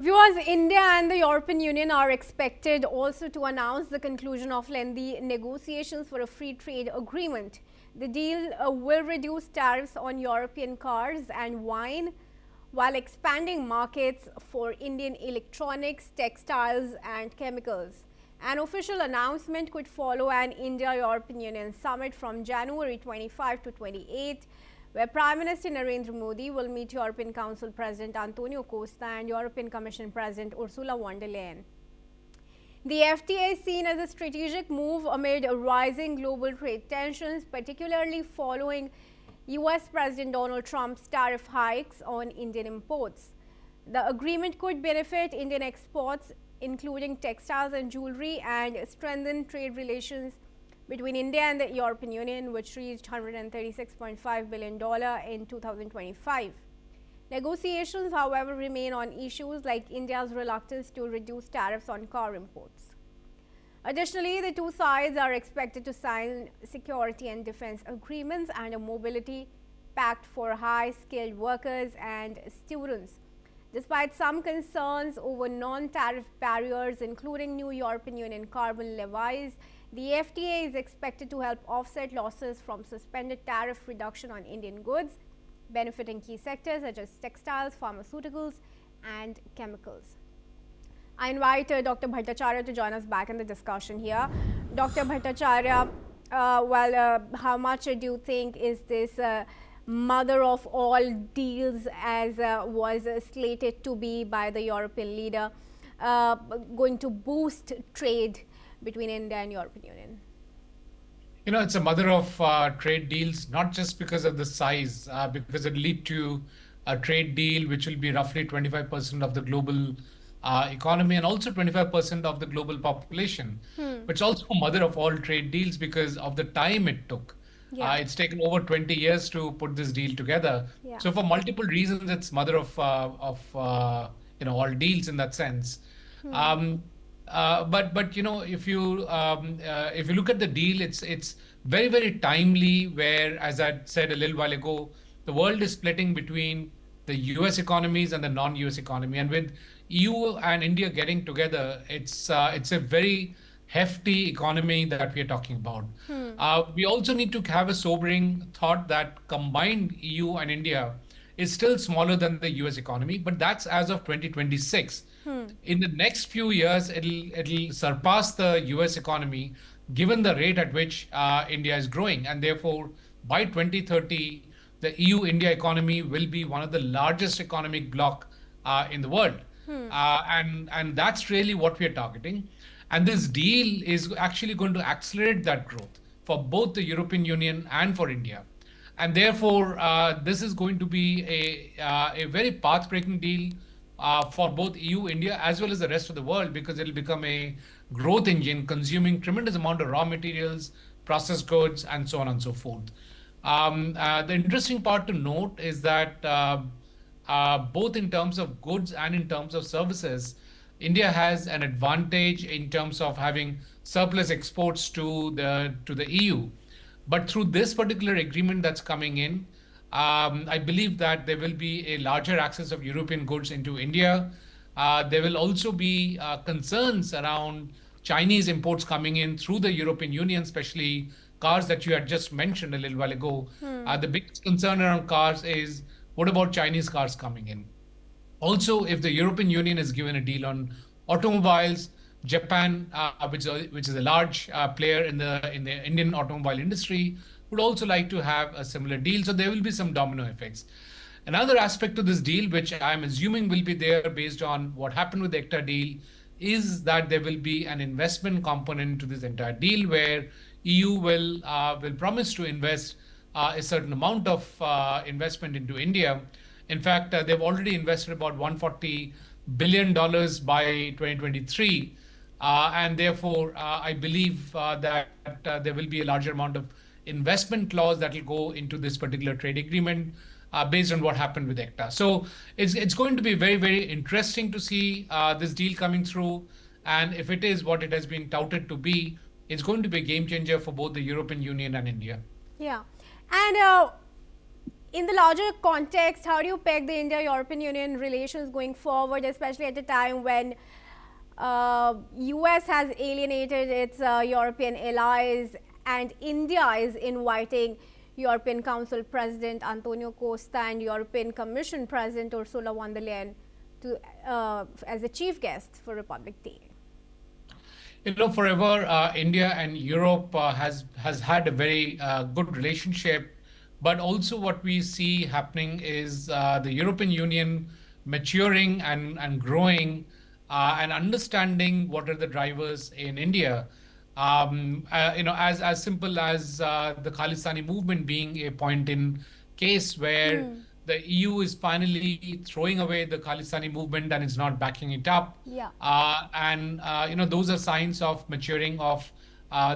Viewers, India and the European Union are expected also to announce the conclusion of lengthy negotiations for a free trade agreement. The deal will reduce tariffs on European cars and wine while expanding markets for Indian electronics, textiles and chemicals. An official announcement could follow an India-European Union summit from January 25 to 28, where Prime Minister Narendra Modi will meet European Council President Antonio Costa and European Commission President Ursula von der Leyen. The FTA is seen as a strategic move amid rising global trade tensions, particularly following US President Donald Trump's tariff hikes on Indian imports. The agreement could benefit Indian exports, including textiles and jewelry, and strengthen trade relations between India and the European Union, which reached $136.5 billion in 2025. Negotiations, however, remain on issues like India's reluctance to reduce tariffs on car imports. Additionally, the two sides are expected to sign security and defense agreements and a mobility pact for high-skilled workers and students. Despite some concerns over non-tariff barriers, including new European Union carbon levies, the FTA is expected to help offset losses from suspended tariff reduction on Indian goods, benefiting key sectors such as textiles, pharmaceuticals, and chemicals. I invite Dr. Bhattacharya to join us back in the discussion here. Dr. Bhattacharya, how much do you think is this mother of all deals, as was slated to be by the European leader, going to boost trade between India and European Union? You know, it's a mother of trade deals, not just because of the size, because it lead to a trade deal which will be roughly 25% of the global economy and also 25% of the global population. But it's also a mother of all trade deals because of the time it took. Yeah. It's taken over 20 years to put this deal together. Yeah. So for multiple reasons, it's mother of all deals in that sense. But you know, if you look at the deal, it's very, very timely. Where, as I said a little while ago, the world is splitting between the U.S. economies and the non-U.S. economy, and with EU and India getting together, it's a very hefty economy that we are talking about. We also need to have a sobering thought that combined EU and India is still smaller than the US economy, but that's as of 2026. In the next few years, it'll surpass the US economy, given the rate at which India is growing, and therefore by 2030, the EU-India economy will be one of the largest economic bloc in the world, and that's really what we are targeting. And this deal is actually going to accelerate that growth for both the European Union and for India. And therefore, this is going to be a very path-breaking deal for both EU, India, as well as the rest of the world, because it'll become a growth engine consuming tremendous amount of raw materials, processed goods, and so on and so forth. The interesting part to note is that both in terms of goods and in terms of services, India has an advantage in terms of having surplus exports to the EU. But through this particular agreement that's coming in, I believe that there will be a larger access of European goods into India. There will also be concerns around Chinese imports coming in through the European Union, especially cars that you had just mentioned a little while ago. The biggest concern around cars is, what about Chinese cars coming in? Also, if the European Union is given a deal on automobiles, Japan, which is a large player in the Indian automobile industry, would also like to have a similar deal. So there will be some domino effects. Another aspect of this deal, which I'm assuming will be there based on what happened with the ECTA deal, is that there will be an investment component to this entire deal, where EU will promise to invest a certain amount of investment into India. In fact, they've already invested about $140 billion by 2023. And therefore, I believe that there will be a larger amount of investment clause that will go into this particular trade agreement based on what happened with ECTA. So it's going to be very, very interesting to see this deal coming through. And if it is what it has been touted to be, it's going to be a game changer for both the European Union and India. Yeah. And In the larger context, how do you peg the India-European Union relations going forward, especially at a time when US has alienated its European allies and India is inviting European Council President Antonio Costa and European Commission President Ursula von der Leyen to, as a chief guest for Republic Day? Forever India and Europe has had a very good relationship, but also what we see happening is the European Union maturing and growing and understanding what are the drivers in India. As simple as the Khalistani movement being a point in case where the EU is finally throwing away the Khalistani movement and is not backing it up. Those are signs of maturing of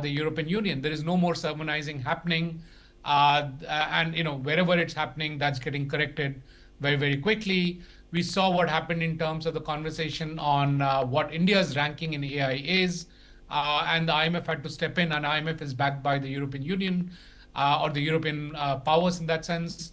the European Union. There is no more sermonizing happening. Wherever it's happening, that's getting corrected very, very quickly. We saw what happened in terms of the conversation on what India's ranking in AI is, and the IMF had to step in, and IMF is backed by the European Union or the European powers in that sense.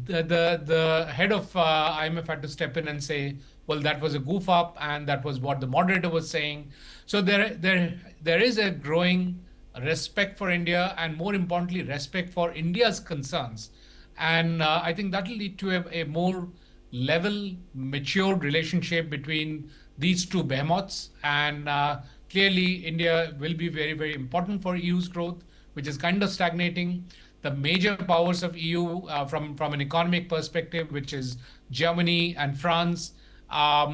The head of IMF had to step in and say, well, that was a goof up, and that was what the moderator was saying. So there is a growing respect for India, and more importantly, respect for India's concerns. And I think that will lead to a more level, matured relationship between these two behemoths. And clearly, India will be very, very important for EU's growth, which is kind of stagnating. The major powers of EU, from an economic perspective, which is Germany and France, are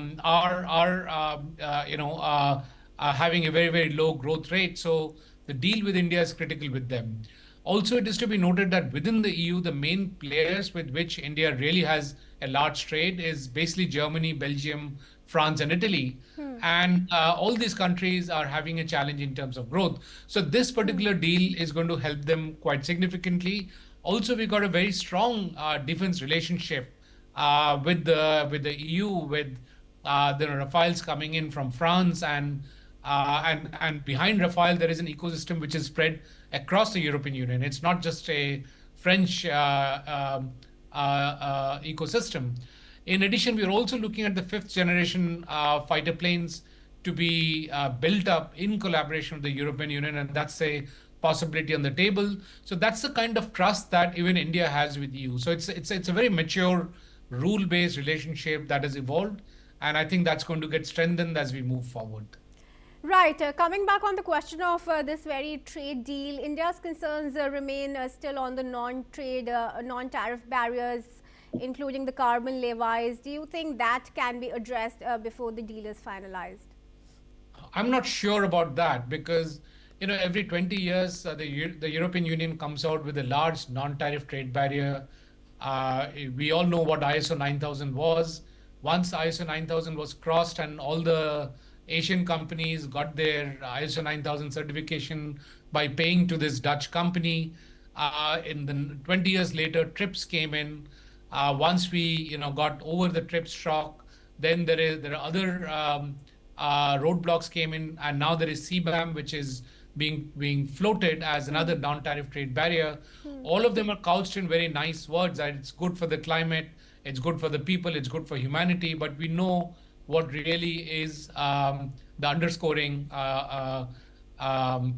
having a very, very low growth rate. So the deal with India is critical with them. Also, it is to be noted that within the EU, the main players with which India really has a large trade is basically Germany, Belgium, France, and Italy. And all these countries are having a challenge in terms of growth. So this particular deal is going to help them quite significantly. Also, we got a very strong defense relationship with the EU, with the Rafales coming in from France, and behind Rafale there is an ecosystem which is spread across the European Union. It's not just a French ecosystem. In addition, we are also looking at the 5th generation fighter planes to be built up in collaboration with the European Union, and that's a possibility on the table. So that's the kind of trust that even India has with EU. So it's a very mature, rule-based relationship that has evolved, and I think that's going to get strengthened as we move forward. Right. Coming back on the question of this very trade deal, India's concerns remain still on the non-trade, non-tariff barriers, including the carbon levies. Do you think that can be addressed before the deal is finalized? I'm not sure about that, because every 20 years the European Union comes out with a large non-tariff trade barrier. We all know what ISO 9000 was. Once ISO 9000 was crossed and all the Asian companies got their ISO 9000 certification by paying to this Dutch company, in the 20 years later, TRIPS came in. Once we got over the TRIPS shock, then there are other roadblocks came in, and now there is CBAM, which is being floated as another non-tariff trade barrier. All of them are couched in very nice words that it's good for the climate, it's good for the people, it's good for humanity, but we know what really is the underscoring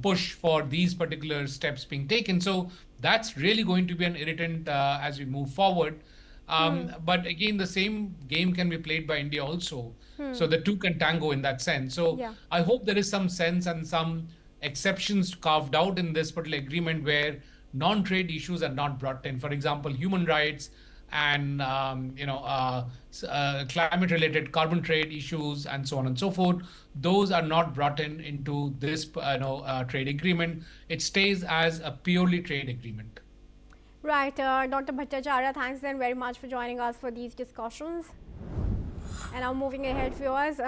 push for these particular steps being taken. So that's really going to be an irritant as we move forward. But again, the same game can be played by India also. So the two can tango in that sense. So I hope there is some sense and some exceptions carved out in this particular agreement where non-trade issues are not brought in. For example, human rights and climate-related carbon trade issues and so on and so forth. Those are not brought into this trade agreement. It stays as a purely trade agreement. Right. Dr. Bhattacharya, thanks then very much for joining us for these discussions. And now moving ahead, viewers.